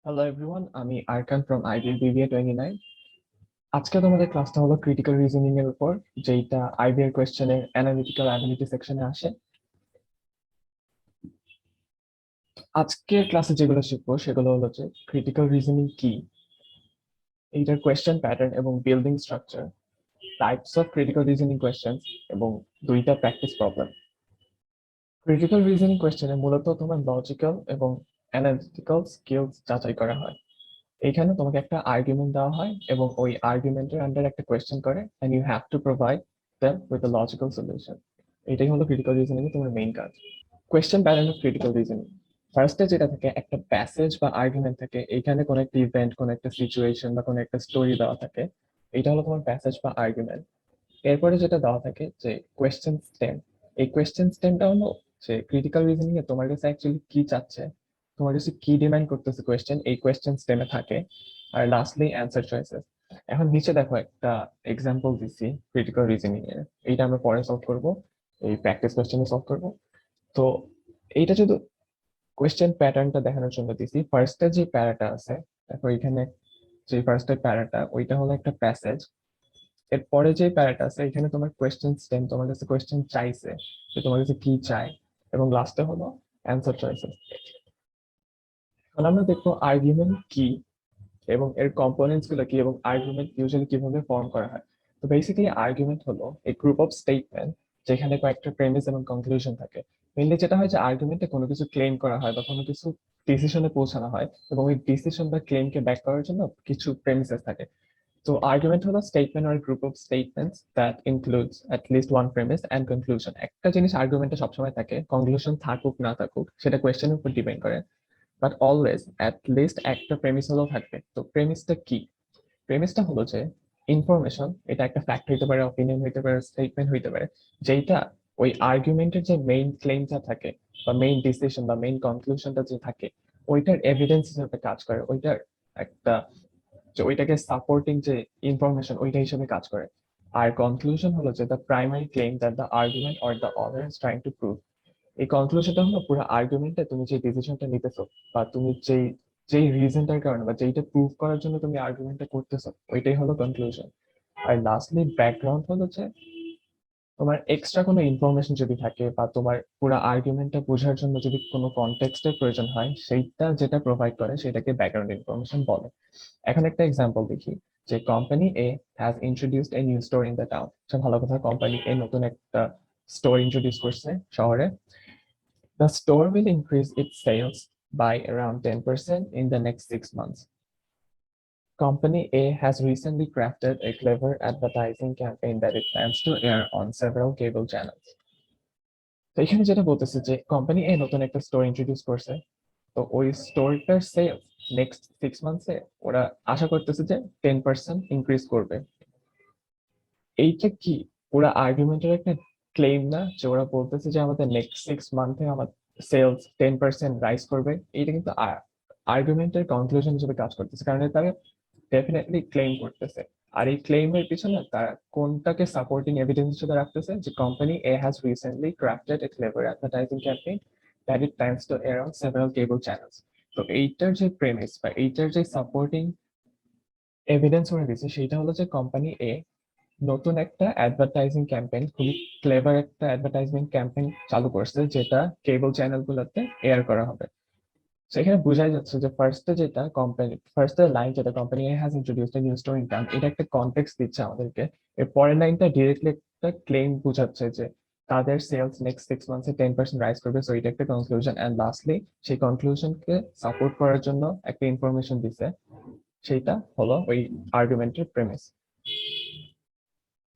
Hello everyone, আমি Arkan from IBA BBA 29। আজকে তোমাদের ক্লাসটা হলো ক্রিটিক্যাল রিজনিং এর উপর, যেটা আইবিএ এর কোশ্চেনের অ্যানালিটিক্যাল অ্যাবিলিটি সেকশনে আসে। আজকের ক্লাসে যেগুলো শিখবো সেগুলো হলো যে ক্রিটিক্যাল রিজনিং কি, এইটার কোয়েশ্চেন প্যাটার্ন এবং building structure, types of critical reasoning questions এবং দুইটা প্র্যাকটিস প্রবলেম। ক্রিটিক্যাল রিজনিং কোয়েশ্চেনে মূলত তোমার লজিক্যাল এবং অ্যানালিটিক্যাল স্কিলস যাচাই করা হয়। এখানে তোমাকে একটা আর্গুমেন্ট দেওয়া হয় এবং ওই আর্গুমেন্টের আন্ডার একটা কোয়েশ্চেন করে and you have to provide them with a logical solution. এটাই হলো ক্রিটিক্যাল রিজনিং এর তোমার মেইন কাজ। Question pattern of critical reasoning, ফার্স্টে যেটা থাকে একটা প্যাসেজ বা আর্গুমেন্ট থাকে, এখানে কোনো একটা ইভেন্ট, কোনো একটা সিচুয়েশন বা কোনো একটা স্টোরি দেওয়া থাকে, এটা হলো তোমার প্যাসেজ বা আর্গুমেন্ট। এরপরে যেটা দেওয়া থাকে যে কোয়েশ্চেন স্টেম, এই কোয়েশ্চেন স্টেমটা হলো যে ক্রিটিক্যাল রিজনিং এ তোমার কাছে অ্যাকচুয়ালি কি চাচ্ছে, তোমার কাছে কি ডিমান্ড করতেছে কোয়েশ্চেন, এই কোয়েশ্চেন স্টেমে থাকে। আর লাস্টলি অ্যান্সার চয়েসেস। এখন নিচে দেখো একটা এক্সাম্পল দিচ্ছি ক্রিটিক্যাল রিজনিং এর, এইটা আমরা পরে সলভ করব, এই প্র্যাকটিস কোয়েশ্চেনে সলভ করব। তো এইটা যদি কোয়েশ্চেন প্যাটার্নটা দেখানোর জন্য দিছি, ফার্স্টে যে প্যারাটা আছে, দেখো এখানে যে ফার্স্টের প্যারাটা ওইটা হলো একটা প্যাসেজ। এরপরে যে প্যারাটা আছে এখানে তোমার কোয়েশ্চেন স্টেম, তোমার কাছে কোয়েশ্চেন চাইছে যে তোমার কাছে কি চাই, এবং লাস্টে হলো অ্যান্সার চয়েসেস। এখন আমরা দেখবো আর্গুমেন্ট কি এবং এর কম্পোনেন্টস গুলো কি এবং আর্গুমেন্ট ইউজুয়ালি কিভাবে ফর্ম করা হয়। তো বেসিক্যালি আর্গুমেন্ট হলো এই গ্রুপ অফ স্টেটমেন্ট যেখানে কয়েকটা প্রেমিস এবং কনক্লুশন থাকে। মেনলি যেটা হয় যে আর্গুমেন্টে কোনো কিছু ক্লেম করা হয় বা কোনো কিছু ডিসিশনে পৌঁছানো হয়, এবং ওই ডিসিশন বা ক্লেমকে ব্যাক করার জন্য কিছু প্রেমিসেস থাকে। So argument হলো statement or group of statements that includes at least one premise and conclusion. একটা জিনিস আর্গুমেন্টে সবসময় থাকে, কনক্লুশন থাকুক না থাকুক সেটা কোয়েশ্চেনের উপর ডিপেন্ড করে, বাট অলওয়েজ অ্যাট লিস্ট একটা প্রেমিস হলেও থাকবে। তো প্রেমিসটা কি? প্রেমিসটা হলো যে ইনফরমেশন, এটা একটা ফ্যাক্ট হইতে পারে, অপিনিয়ন হইতে পারে, স্টেটমেন্ট হইতে পারে, যেটা ওই আর্গুমেন্টের যে মেইন ক্লেমটা থাকে বা মেইন ডিসিশন বা মেইন কনক্লুশনটা যে থাকে, ওইটার এভিডেন্স হিসেবে কাজ করে, ওইটার একটা যে ওইটাকে সাপোর্টিং যে ইনফরমেশন ওইটা হিসেবে কাজ করে। আর কনক্লুশন হলো যে the primary claim that the argument or the author is trying to prove. এই কনক্লুশনটা হলো পুরো আর্গুমেন্টে তুমি যে ডিসিশনটা নিতেছো বা তুমি যেই যেই রিজনটার কারণে বা যেইটা প্রুভ করার জন্য তুমি আর্গুমেন্টটা করতেছো, ওইটাই হলো কনক্লুশন। আর লাস্টলি ব্যাকগ্রাউন্ড হলো যে তোমার এক্সট্রা কোনো ইনফরমেশন যদি থাকে বা তোমার পুরো আর্গুমেন্টটা বোঝার জন্য যদি কোনো কনটেক্সটের প্রয়োজন হয়, সেইটা যেটা প্রোভাইড করে সেটাকে ব্যাকগ্রাউন্ড ইনফরমেশন বলে। এখন একটা এক্সাম্পল দেখি, যে company A has introduced a new store in the town. ভালো কথা, কোম্পানি এ নতুন একটা স্টোর ইন্ট্রোডিউস করছে শহরে। The store will increase its sales by around 10% in the next 6 months. Company A has recently crafted a clever advertising campaign that it plans to air on several cable channels. তো এখানে যেটা বলতেছে যে company এ নতুন একটা store introduce করছে, তো ওই স্টোরটার সেলস নেক্সট 6 মান্থসে ওরা আশা করতেছে যে 10% ইনক্রিজ করবে। এইটা কি ওরা আর্গুমেন্টের একটা ক্লেম না, যে ওরা বলতেছে যে আমাদের নেক্সট 6 মান্থে আমার সেলস 10% রাইজ করবে? এইটা কিন্তু আর্গুমেন্টের কনক্লুশন হিসেবে কাজ করতেছে, কারণ তারা ডেফিনেটলি ক্লেম করতেছে। আর এই ক্লেমের পিছনে তারা কোনটাকে সাপোর্টিং এভিডেন্স হিসেবে রাখতেছে, যে company A has recently crafted A clever advertising campaign that it plans two air on several cable channels. তো এইটার যে প্রেমিস বা এইটার যে সাপোর্টিং এভিডেন্স ওরা দিচ্ছে সেটা হলো যে কোম্পানি এ নতুন একটা অ্যাডভার্টাইজিং ক্যাম্পেইন, খুবই ক্লেভার একটা অ্যাডভার্টাইজিং ক্যাম্পেইন চালু করছে, যেটা কেবল চ্যানেলগুলোতে এয়ার করা হবে। সেখানে বোঝাই যাচ্ছে যে ফার্স্টের লাইন যেটা company has introduced a new store in town, এটা একটা কনটেক্সট দিচ্ছে আমাদেরকে। এর পরের লাইনটা ডিরেক্টলি একটা ক্লেম বোঝাচ্ছে যে তাদের সেলস নেক্সট 6 মান্থসে 10% রাইজ করবে, সো এটা একটা কনক্লুশন। এন্ড লাস্টলি সেই কনক্লুশনকে সাপোর্ট করার জন্য একটা ইনফরমেশন দিছে, সেটা হলো ওই আর্গুমেন্টের প্রেমিস।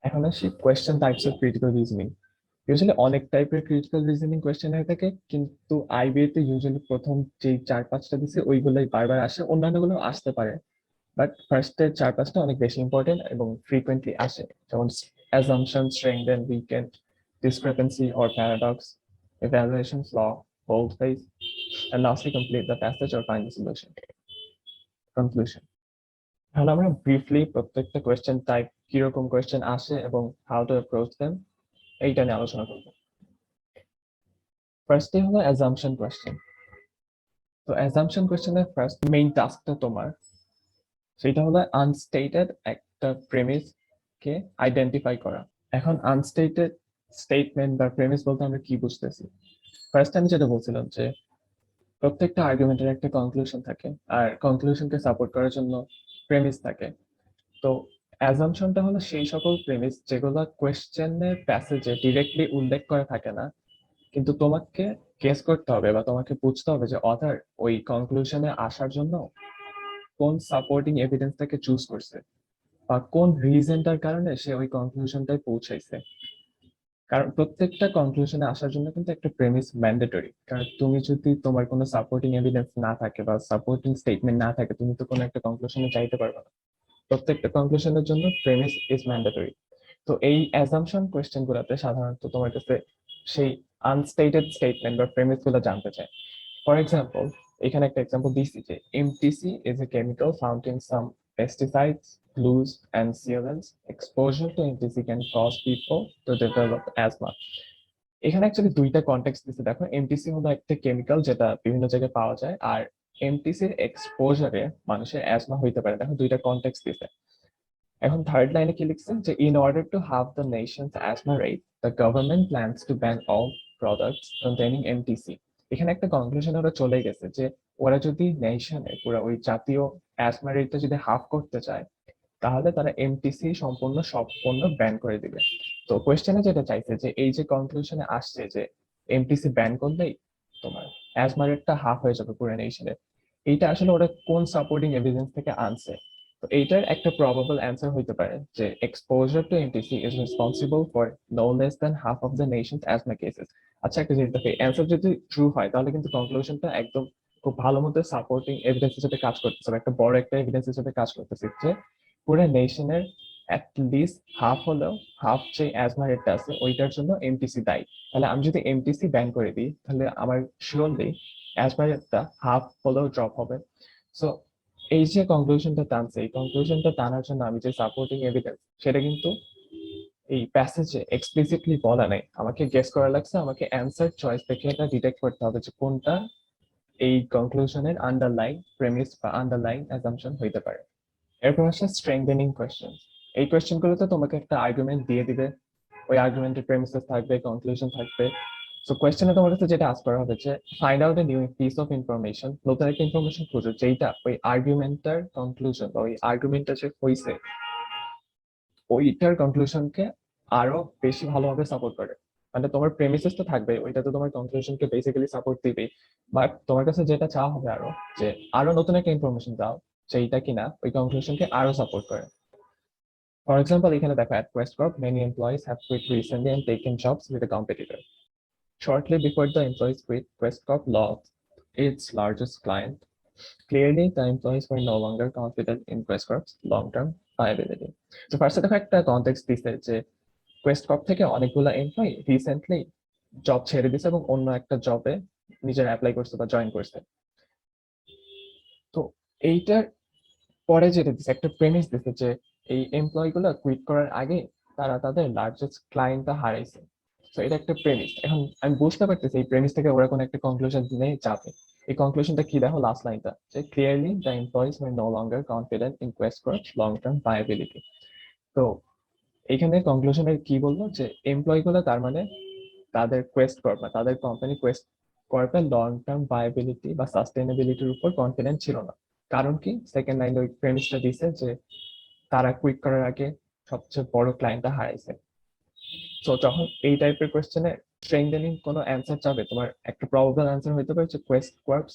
এখন আসি question types of critical reasoning. Usually অনেক টাইপের ক্রিটিক্যাল রিজনিং কোয়েশ্চেন হয়ে থাকে, কিন্তু আইবিএ তে ইউজুয়ালি প্রথম যে 4-5টা দিছে ওইগুলোই বারবার আসে, অন্যান্য গুলো আসতে পারে, বাট ফার্স্টের 4-5টা অনেক বেশি ইম্পর্টেন্ট এবং ফ্রিকুয়েন্টলি আসে, যেমন assumption, strength and weekend, discrepancy or paradox, evaluation flaw, boldface, and lastly complete the passage or find the solution. Conclusion. এখন আমরা ব্রিফলি প্রত্যেকটা কোয়েশ্চেন টাইপ, কিরকম কোয়েশ্চেন আসে এবং হাউ টু অ্যাপ্রোচ দেম, এইটা নিয়ে আলোচনা করবো। ফার্স্টে হলো অ্যাজাম্পশন কোয়েশ্চেন। তো অ্যাজাম্পশন কোশ্চেনের ফার্স্ট মেইন টাস্কটা তোমার সেটা হলো আনস্টেটেড একটা প্রেমিস কে আইডেন্টিফাই করা। এখন আনস্টেটেড স্টেটমেন্ট বা প্রেমিস বলতে আমরা কি বুঝতেছি? ফার্স্ট আমি যেটা বলছিলাম যে প্রত্যেকটা আর্গুমেন্টের একটা কনক্লুশন থাকে, আর কনক্লুশনকে সাপোর্ট করার জন্য প্রেমিস থাকে। তো অ্যাজাম্পশনটা হলো সেই সকল প্রেমিস যেগুলো কোয়েশ্চেনের প্যাসেজে ডিরেক্টলি উল্লেখ করা থাকে না, কিন্তু তোমাকে গেস করতে হবে বা তোমাকে বুঝতে হবে যে অথার ওই কনক্লুশনে আসার জন্য কোন সাপোর্টিং এভিডেন্সটাকে চুজ করছে বা কোন রিজনটার কারণে সে ওই কনক্লুশনটায় পৌঁছাইছে। কারণ প্রত্যেকটা কনক্লুশনে আসার জন্য কিন্তু একটা প্রেমিস ম্যান্ডেটরি। কারণ তুমি যদি তোমার কোনো সাপোর্টিং এভিডেন্স না থাকে বা সাপোর্টিং স্টেটমেন্ট না থাকে, তুমি তো কোনো একটা কনক্লুশনে যাইতে পারবে না। প্রত্যেকটা কনক্লুশনের জন্য প্রেমিস ইজ ম্যান্ডেটরি। তো এই অ্যাজাম্পশন কোয়েশ্চেন গুলাতে সাধারণত তোমার কাছে সেই আনস্টেটেড স্টেটমেন্ট বা প্রেমিস গুলো জানতে চায়। ফর এক্সাম্পল, এখানে একটা এক্সাম্পল দিচ্ছি যে MTC is a chemical found in some pesticides, glues and sealants. Exposure to MTC can cause people to develop asthma. এখানে অ্যাকচুয়ালি দুইটা কনটেক্সট দিচ্ছে। দেখো, এমটিসি হলো একটা কেমিক্যাল যেটা বিভিন্ন জায়গায় পাওয়া যায়, আর এমটিসির এক্সপোজারে মানুষের অ্যাজমা হইতে পারে। দেখো, দুইটা কনটেক্সট দিচ্ছে। এখন থার্ড লাইনে কি লিখছে যে in order to have the nation's asthma rate, the government plans to ban all products containing MTC. এখানে একটা কনক্লুশন ওরা চলে গেছে যে ওরা যদি নেশনে পুরো ওই জাতীয় অ্যাজমা রেটটা যদি হাফ করতে চায়, তাহলে তারা এমটিসি সম্পূর্ণ সব পণ্য ব্যান করে দিবে। তো কোয়েশ্চেনে যেটা চাইছে যে এই যে কনক্লুশনে আসছে যে এমটিসি ব্যান করলেই তোমার অ্যাজমা রেটটা হাফ হয়ে যাবে পুরো নেশনে, এইটা আসলে ওরা কোন সাপোর্টিং এভিডেন্স থেকে আনছে? তো এইটার একটা প্রবাবল অ্যান্সার হইতে পারে যে exposure to MTC is responsible for no less than half of the nation's asthma cases. আচ্ছা, একটা জিনিস দেখে অ্যান্সার যদি ট্রু হয় তাহলে কিন্তু কনক্লুশনটা একদম খুব ভালো মতো সাপোর্টিং এভিডেন্স হিসেবে কাজ করতেছে, একটা বড় একটা এভিডেন্স হিসেবে কাজ করতেছে যে পুরো নেশনের লিস্ট হাফ হলেও, হাফ যে অ্যাজমা রেটটা আছে ওইটার জন্য এমটিসি দায়ী। তাহলে আমি যদি এমটিসি ব্যান করে দিই তাহলে আমার শিওরলি অ্যাজমা রেটটা হাফ হলেও ড্রপ হবে। সো এই যে কনক্লুশনটা টানছে, এই কনক্লুশনটা টানার জন্য আমি যে সাপোর্টিং এভিডেন্স সেটা কিন্তু এই প্যাসেজে এক্সপ্লিসিটলি বলা নেই, আমাকে গেস করা লাগছে। আমাকে অ্যান্সার চয়েস দেখে এটা ডিটেক্ট করতে হবে যে কোনটা এই কনক্লুশনের আন্ডারলাইন প্রেমিস বা আন্ডারলাইন অ্যাজাম্পশন হইতে পারে। এরপর আসছে স্ট্রেংথেনিং কোয়েশ্চেন। এই কোয়েশ্চেন গুলোতে তোমাকে একটা আর্গুমেন্ট দিয়ে দিবে, ওই আর্গুমেন্টের প্রেমিসেস থাকবে, কনক্লুশন থাকবে। সো কোয়েশ্চেনে তোমার কাছে যেটা আস্ক করা হবে যে find out a new piece of information, নতুন একটা ইনফরমেশন খুঁজো যেটা ওই আর্গুমেন্টটার কনক্লুশন বা ওই আর্গুমেন্টটা যে হইছে ওইটার কনক্লুশনকে আরো বেশি ভালোভাবে সাপোর্ট করে। মানে তোমার প্রেমিসেস তো থাকবে, ওইটা তো তোমার কনক্লুশনকে বেসিক্যালি সাপোর্ট দিবে, বাট তোমার কাছে যেটা চাওয়া হবে আরো যে আরো নতুন একটা ইনফরমেশন দাও যেটা কিনা ওই কনক্লুশনকে আরো সাপোর্ট করে। ফর এক্সাম্পল, এখানে দেখো at Quest Corp many employees have quit recently and taken jobs with a competitor. Shortly before the employees quit, Quest Corp lost its largest client. Clearly, the employees were no longer confident in Quest Corp's long-term viability. তো ফার্স্টে দেখো একটা context দিছে যে Quest Corp থেকে অনেকগুলো employee recently job ছেড়ে দিছে এবং অন্য একটা জবে নিজের অ্যাপ্লাই করছে বা জয়েন করছে। তো এইটার পরে যেটা দিছে একটা প্রেমিস দিছে যে এই এমপ্লয়ি গুলো কুইট করার আগে তারা তাদের লার্জেস্ট ক্লায়েন্টটা হারাইছে। তো এটা একটা প্রেমিস। এখন আমি বুঝতে পারতেছি এই প্রেমিস থেকে ওরা কোনো একটা কনক্লুশন নিয়ে যাবে। এই কনক্লুশনটা কি দেখো লাস্ট লাইনটা, যে clearly the employees were no longer confident in Quest Corp's long term viability. তো এইখানে কনক্লুশনের কি বললো যে এমপ্লয়ি গুলো তার মানে তাদের কোয়েস্ট কর্প বা তাদের কোম্পানি কোয়েস্ট কর্পের লং টার্ম ভায়াবিলিটি বা সাস্টেনেবিলিটির উপর কনফিডেন্ট ছিল না। কারণ কি, সেকেন্ড লাইন ওই প্রেমিসটা দিছে যে তারা কুইট করার আগে সবচেয়ে বড় ক্লায়েন্টটা হারাইছে। তো যখন এই টাইপের কোয়েশ্চেনে স্ট্রেংথেনিং কোনো অ্যান্সার চাবে, তোমার একটা প্রবাবল অ্যান্সার হতে পারে যে Quest corps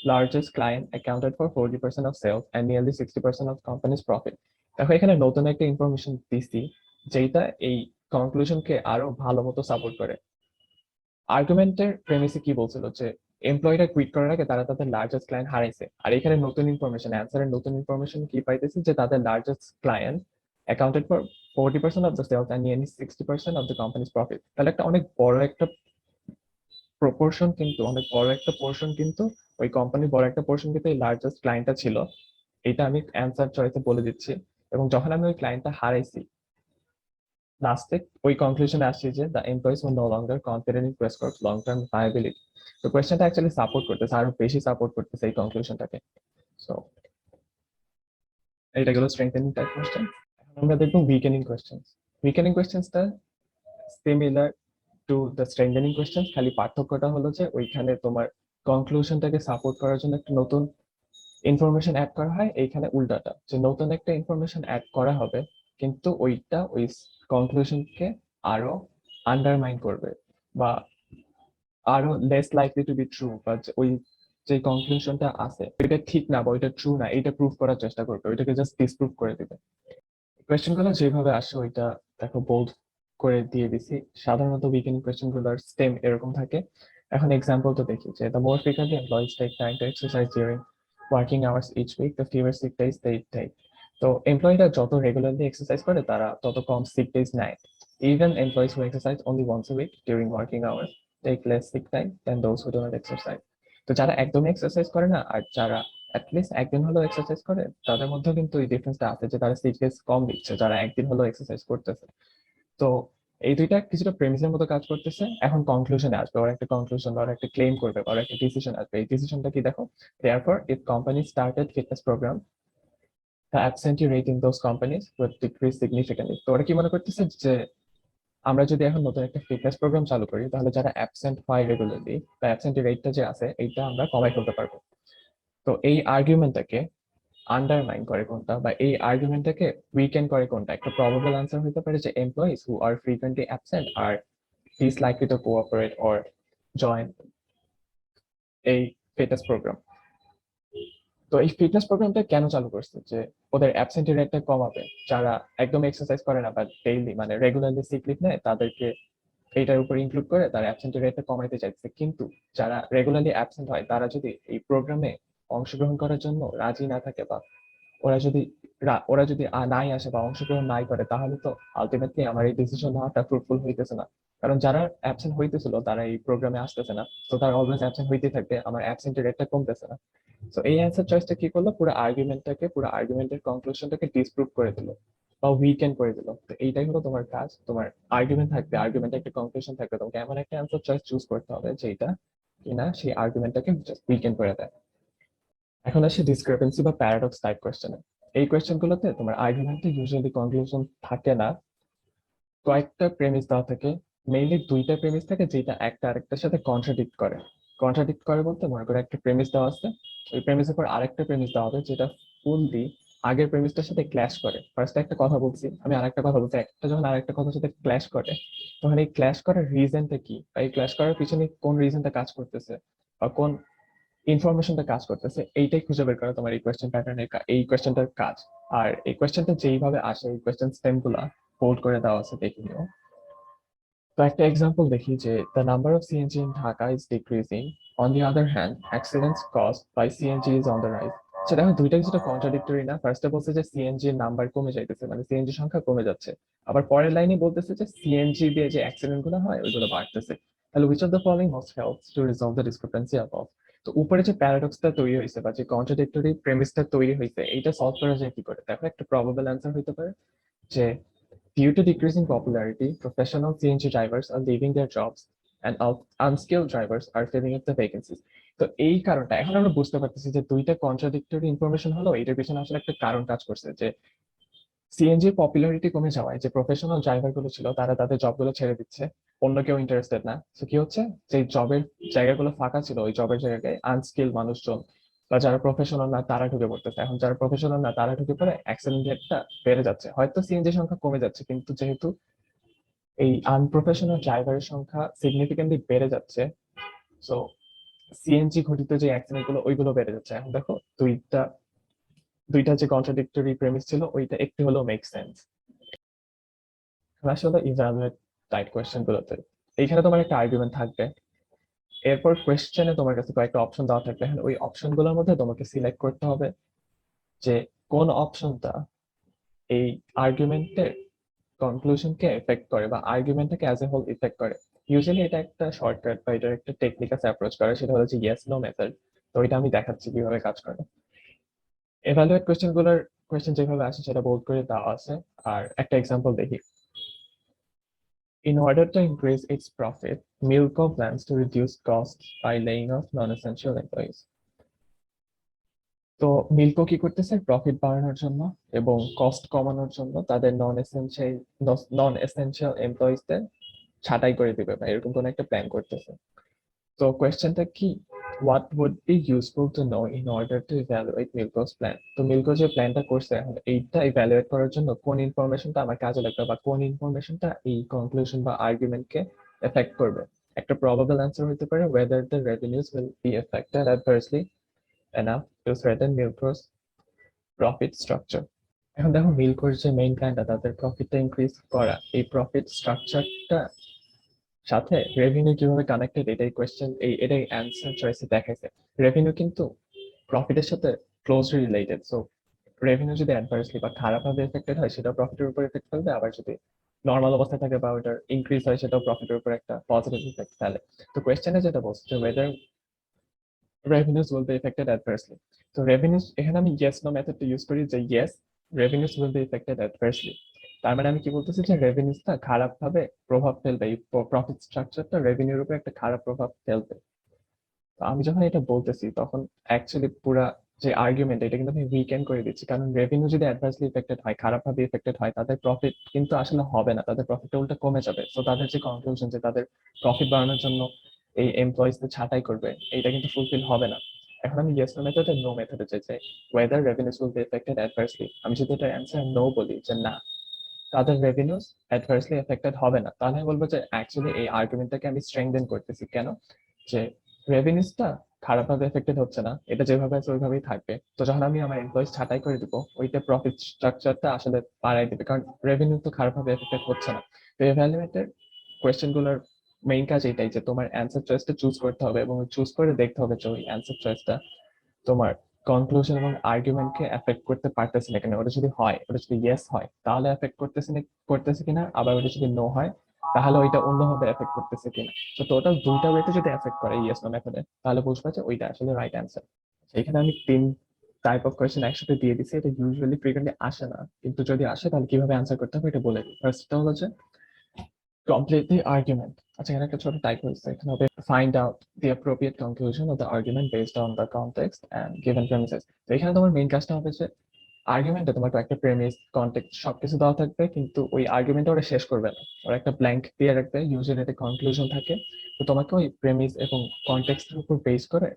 largest client accounted for 40% of sales and nearly 60% of company's profit. দেখো, এখানে নতুন একটা ইনফরমেশন দিছি যেটা এই কনক্লুশনকে আরো ভালো মতো সাপোর্ট করে। আর্গুমেন্টের প্রেমিসে কি বলছিল যে এমপ্লয়িরা কুইট করার আগে তারা তাদের লার্জেস্ট ক্লায়েন্ট হারাইছে, আর এখানে নতুন ইনফরমেশন, অ্যান্সারের নতুন ইনফরমেশন কি পাইতেছি যে তাদের largest client accounted for 40% of the sales and nearly 60% of the company's profit. তাহলে একটা অনেক বড় একটা প্রপোর্শন, কিন্তু অনেক বড় একটা পোর্শন, কিন্তু ওই কোম্পানির বড় একটা পোর্শন কিন্তু এই লার্জেস্ট ক্লায়েন্টটা ছিল। এটা আমি অ্যান্সার চয়েসে বলে দিচ্ছি। এবং যখন আমি ওই ক্লায়েন্টটা হারাইছি লাস্টে ওই কনক্লুশনে আসছি যে the employees were no longer confident in Prescorp's long term viability. তো কোয়েশ্চেনটা অ্যাকচুয়ালি সাপোর্ট করতেছে, আরো বেশি সাপোর্ট করতেছে এই কনক্লুশনটাকে। সো এটা গেল স্ট্রেংথেনিং টাইপ কোয়েশ্চেন। এখন আমরা দেখবো উইকেনিং কোয়েশ্চেন। উইকেনিং কোয়েশ্চেনটা similar to the strengthening question, খালি পার্থক্যটা হলো যে ওইখানে তোমার কনক্লুশনটাকে সাপোর্ট করার জন্য একটা নতুন ইনফরমেশন অ্যাড করা হয়, এইখানে উল্টাটা, যে নতুন একটা ইনফরমেশন অ্যাড করা হবে কিন্তু ওইটা ওই কনক্লুশনকে আরো আন্ডারমাইন করবে বা আরো less likely to be true, বা ওই যে কনক্লুশনটা আছে ওইটা ঠিক না বা ওইটা ট্রু না এটা প্রুভ করার চেষ্টা করবে, ওইটাকে জাস্ট ডিসপ্রুভ করে দিবে। কোয়েশ্চেন গুলো যেভাবে আসে ওইটা দেখো বোল্ড করে দিয়ে দিছি। সাধারণত উইকেনিং কোয়েশ্চেন গুলোর স্টেম এরকম থাকে। এখন এক্সাম্পল তো দেখি যে the more frequently employees take time to exercise during working hours each week the fewer sick days they take. তো এমপ্লয়িরা যত রেগুলারলি এক্সারসাইজ করে তারা তত কম সিক ডেজ নেয়। Even employees who exercise only once a week during working hours take less sick time than those who do not exercise. তো যারা একদমই এক্সারসাইজ করে না আর যারা অ্যাটলিস্ট একদিন হলেও এক্সারসাইজ করে তাদের মধ্যে কিন্তু এই ডিফারেন্সটা আছে যে তারা সিক ডেজ কম দিচ্ছে যারা একদিন হলেও এক্সারসাইজ করতেছে। তো এই দুইটা কিছুটা প্রেমিসের মতো কাজ করতেছে। এখন কনক্লুশনে আসবে, ওরা একটা কনক্লুশন বা একটা ক্লেম করবে বা একটা ডিসিশন আসবে। এই ডিসিশনটা কি দেখো, therefore if companies started fitness program the absentee rate in those companies would decrease significantly। তো ওরা কি মনে করতেছে যে আমরা যদি এখন নতুন একটা ফিটনেস প্রোগ্রাম চালু করি তাহলে যারা অ্যাবসেন্ট হয় রেগুলারলি বা অ্যাবসেন্টি রেটটা যে আছে এইটা আমরা কমাই ফেলতে পারবো। তো এই আর্গুমেন্টটাকে আন্ডারমাইন করে কোনটা বা এই আর্গুমেন্টটাকে উইকেন করে কোনটা? একটা প্রবাবল আনসার হতে পারে যে employees who are frequently absent are least likely to cooperate or join এই ফিটনেস প্রোগ্রাম। তো এই ফিটনেস প্রোগ্রামটা কেন চালু করছে? যে ওদের অ্যাবসেন্টি রেটটা কমাবে, যারা একদম এক্সারসাইজ করে না বা ডেইলি মানে রেগুলারলি সিক লিভ নেয় তাদেরকে এইটার উপর ইনক্লুড করে তারা অ্যাবসেন্টি রেটটা কমাইতে চাইছে। কিন্তু যারা রেগুলারলি অ্যাবসেন্ট হয় তারা যদি এই প্রোগ্রামে অংশগ্রহণ করার জন্য রাজি না থাকে বা ওরা যদি নাই আসে বা অংশগ্রহণ নাই করে তাহলে তো আলটিমেটলি আমার এই ডিসিশন নেওয়াটা ফ্রুটফুল হইতেছে না। কারণ যারা অ্যাবসেন্ট হইতেছিল তারা এই প্রোগ্রামে আসতেছে না, তো তারা অলওয়েজ অ্যাবসেন্ট হইতে থাকবে, আমার অ্যাবসেন্টের রেটটা কমতেছে না। তো এই অ্যান্সার চয়েসটা কি করলো, পুরো আর্গুমেন্টের কনক্লুশনটাকে ডিসপ্রুভ করে দিল বা উইকেন্ড করে দিল। তো এইটাই হলো তোমার কাজ, তোমার আর্গুমেন্ট থাকবে, আর্গুমেন্টে একটা কনক্লুশন থাকবে, তোমাকে এমন একটা অ্যান্সার চয়েস চুজ করতে হবে যেটা কিনা সেই আর্গুমেন্টটাকে জাস্ট উইকেন্ড করে দেয়। এখন আসে ডিসক্রিপেন্সি বা প্যারাডক্স টাইপ কোয়েশ্চেনে। এই কোয়েশ্চেন গুলোতে তোমার আর্গুমেন্টে ইউজুয়ালি কনক্লুশন থাকে না, কয়েকটা প্রেমিস দেওয়া থাকে। মেইনলি দুইটা প্রেমিস থাকে যেটা একটা আরেকটার সাথে কন্ট্রাডিক্ট করে। কন্ট্রাডিক্ট করে বলতে মনে করো একটা প্রেমিস দেওয়া আছে, ওই প্রেমিসের পর আরেকটা প্রেমিস দেওয়া হবে যেটা ফুললি আগের প্রেমিসটার সাথে ক্ল্যাশ করে। ফার্স্ট একটা কথা বলছি, আমি আরেকটা কথা বলছি, একটা যখন আরেকটা কথার সাথে ক্ল্যাশ করে তখন এই ক্ল্যাশ করার রিজনটা কি বা এই ক্ল্যাশ করার পিছনে কোন রিজনটা কাজ করতেছে বা কোন ইনফরমেশনটা কাজ করতেছে, এইটাই খুঁজে বের করা তোমার এই কোয়েশ্চেন প্যাটার্নের এই কোয়েশ্চেনটার কাজ। আর এই কোয়েশ্চেনটা যেইভাবে আসে এই কোয়েশ্চেন স্টেম গুলা বোল্ড করে দেওয়া আছে দেখে নিও। তো একটা এক্সাম্পল দেখি যে the number of CNG in Dhaka is decreasing, on the other hand accidents caused by CNG is on the rise। সেটা এখন দুইটা কিছুটা কন্ট্রাডিক্টরি না? ফার্স্টে বলছে যে সিএনজি এর নাম্বার কমে যাইতেছে মানে সিএনজি সংখ্যা কমে যাচ্ছে, আবার পরের লাইনে বলতেছে যে সিএনজি দিয়ে যে অ্যাক্সিডেন্ট গুলো হয় ওইগুলো বাড়তেছে। তাহলে which of the following most helps to resolve the discrepancy above? তো উপরে যে প্যারাডক্সটা তৈরি হয়েছে বা যে কন্ট্রাডিক্টরি প্রেমিসটা তৈরি হয়েছে এইটা সলভ করা যায় কি করে? দেখো একটা প্রবাবল অ্যান্সার হইতে পারে যে due to decreasing popularity, professional CNG drivers are leaving their jobs and unskilled drivers are filling up the vacancies। তো এই কারণটা এখন আমরা বুঝতে পারতেছি যে দুইটা কন্ট্রাডিক্টরি ইনফরমেশন হলো, এটার পিছনে আসলে একটা কারণ কাজ করছে যে সিএনজির পপুলারিটি কমে যাওয়ায় যে প্রফেশনাল ড্রাইভার গুলো ছিল তারা তাদের জবগুলো ছেড়ে দিচ্ছে, অন্য কেউ ইন্টারেস্টেড না। তো কি হচ্ছে, যে জবের জায়গাগুলো ফাঁকা ছিল ওই জবের জায়গায় আনস্কিল মানুষজন বা যারা প্রফেশনাল না তারা ঢুকে পড়তেছে। এখন যারা প্রফেশনাল না তারা ঢুকে পড়ে অ্যাক্সিডেন্ট রেটটা বেড়ে যাচ্ছে। হয়তো সিএনজি সংখ্যা কমে যাচ্ছে কিন্তু যেহেতু এই আনপ্রফেশনাল ড্রাইভারের সংখ্যা সিগনিফিকেন্টলি বেড়ে যাচ্ছে, সো সিএনজি ঘটিত যে অ্যাক্সিডেন্ট গুলো ওইগুলো বেড়ে যাচ্ছে। এখন দেখো দুইটা দুইটা যে কন্ট্রাডিক্টরি প্রেমিস ছিল ওইটা একটু হলেও মেক সেন্স। আসলে ইভ্যালুয়েট টাইপ কোয়েশ্চেন গুলোতে এইখানে তোমার একটা আর্গুমেন্ট থাকবে, এরপর কোয়েশ্চেনে তোমার কাছে কয়েকটা অপশন দেওয়া থাকবে, হ্যাঁ ওই অপশন গুলোর মধ্যে তোমাকে সিলেক্ট করতে হবে যে কোন অপশনটা এই আর্গুমেন্টের কনক্লুশনকে এফেক্ট করে বা আর্গুমেন্টটাকে অ্যাজ এ হোল ইফেক্ট করে। ইউজুয়ালি এটা একটা শর্টকাট বা এটার একটা টেকনিক আছে অ্যাপ্রোচ করে, সেটা হচ্ছে ইয়েস নো মেথড। তো এটা আমি দেখাচ্ছি কিভাবে কাজ করে। কোয়েশ্চেন যেভাবে আসে সেটা বোল্ড করে দেওয়া আছে। আর একটা এক্সাম্পল দেখি, In order to increase its profit, Milko plans to reduce costs by laying off non-essential employees. তো মিল্কো কি করতেছে প্রফিট বাড়ানোর জন্য এবং কস্ট কমানোর জন্য তাদের নন এসেনশিয়াল এমপ্লয়িজদের ছাঁটাই করে দিবে বা এরকম কোন একটা প্ল্যান করতেছে। তো কোয়েশ্চেনটা কি, what would be useful to know in order to evaluate Milko's plan. তো মিল্কো যে প্ল্যানটা করছে এখন এইটা ইভ্যালুয়েট করার জন্য কোন ইনফরমেশনটা আমার কাজে লাগবে বা কোন ইনফরমেশনটা এই কনক্লুশন বা আর্গুমেন্টকে এফেক্ট করবে। একটা প্রবাবল অ্যান্সার হতে পারে whether the revenues will be affected adversely enough to threaten Milko's profit structure. এখন দেখো মিল্কোর যে মেইন প্ল্যানটা তাদের প্রফিটটা ইনক্রিজ করা, এই প্রফিট স্ট্রাকচারটা সাথে রেভিনিউ কিভাবে কানেক্টেড এটাই কোয়েশ্চেন, এটাই অ্যান্সার চয়েসে দেখাইছে। রেভিনিউ কিন্তু প্রফিটের সাথে ক্লোজলি রিলেটেড। সো রেভিনিউ যদি অ্যাডভার্সলি বা খারাপভাবে এফেক্টেড হয় সেটা প্রফিটের উপর এফেক্ট ফেলবে, আবার যদি নর্মাল অবস্থায় থাকে বা ওটার ইনক্রিজ হয় সেটাও প্রফিটের উপর একটা পজিটিভ ইফেক্ট ফেলে। তো কোয়েশ্চেনে যেটা বলছে যে whether revenues will be affected adversely. তো revenues এখানে আমি yes no মেথডটা ইউজ করি যে yes revenues will be affected adversely। তার মানে আমি কি বলতেছি যে রেভিনিউসটা খারাপ ভাবে প্রভাব ফেলবে, এই প্রফিট স্ট্রাকচারটা রেভিনিউর উপর একটা খারাপ প্রভাব ফেলবে। তো আমি যখন এটা বলতেছি তখন অ্যাকচুয়ালি পুরা যে আর্গুমেন্ট এটা কিন্তু আমি উইকেন্ড করে দিচ্ছি, কারণ রেভিনিউ যদি অ্যাডভার্সলি এফেক্টেড হয়, খারাপ ভাবে এফেক্টেড হয়, তাদের প্রফিট কিন্তু আসলে হবে না, তাদের প্রফিটটা উল্টা কমে যাবে। তো তাদের যে কনক্লুশন যে তাদের প্রফিট বাড়ানোর জন্য এই এমপ্লয়িজদের ছাঁটাই করবে, এইটা কিন্তু ফুলফিল হবে না। এখন আমি ইয়েস নো মেথড নো মেথডে চাইছি weather revenues will be affected adversely. আমি যদি এটা অ্যান্সার নো বলি যে না তাদের রেভিনিউস অ্যাডভার্সলি এফেক্টেড হবে না, তাহলে আমি বলবো যে অ্যাকচুয়ালি এই আর্গুমেন্টটাকে আমি স্ট্রেংথেন করতেছি। কেন? যে রেভিনিউসটা খারাপভাবে এফেক্টেড হচ্ছে না, এটা যেভাবে আছে ওইভাবেই থাকবে। তো যখন আমি আমার এমপ্লয়িজ ছাঁটাই করে দিব ওইটা প্রফিট স্ট্রাকচারটা আসলে বাড়াই দিবে, কারণ রেভিনিউ তো খারাপভাবে এফেক্টেড হচ্ছে না। তো এভ্যালুয়েটের কোয়েশ্চেনগুলোর মেইন কাজ এটাই যে তোমার অ্যান্সার চয়েসটা চুজ করতে হবে এবং চুজ করে দেখতে হবে যে ওই অ্যান্সার চয়েসটা তোমার কনক্লুশন এবং আর্গুমেন্টকে এফেক্ট করতে পারতেছে না কিনা। ওটা যদি হয়, ওটা যদি ইয়েস হয় তাহলে এফেক্ট করতেছে কিনা, আবার ওটা যদি নো হয় তাহলে ওইটা অন্যভাবে এফেক্ট করতেছে কিনা। তো টোটাল দুইটা ওয়েতে যদি এফেক্ট করে ইয়েস নো মেথডে তাহলে বুঝবা যে ওইটা আসলে রাইট অ্যান্সার। এখানে আমি তিন টাইপ অফ কোয়েশ্চেন একসাথে দিয়ে দিছি, এটা ইউজুয়ালি ফ্রিকোয়েন্টলি আসে না, কিন্তু যদি আসে তাহলে কিভাবে অ্যান্সার করতে হবে এটা বলে দিই। ফার্স্টটা হলো যে complete the argument. আচ্ছা এখানে একটা ছোট টাইপ হয়েছে, এখানে হবে find out the appropriate conclusion of the argument based on the context and given premises। তো এখানে তোমার মেইন কাজটা হবে যে আর্গুমেন্টে তোমার একটা প্রেমিস কনটেক্সট সবকিছু দেওয়া থাকবে, কিন্তু ওই আর্গুমেন্টটা ওরা শেষ করবে না, ওরা একটা ব্ল্যাঙ্ক দিয়ে রাখবে, ইউজুয়ালি একটা কনক্লুশন থাকে। তো তোমাকে ওই প্রেমিস এবং কনটেক্সটের উপর বেস করে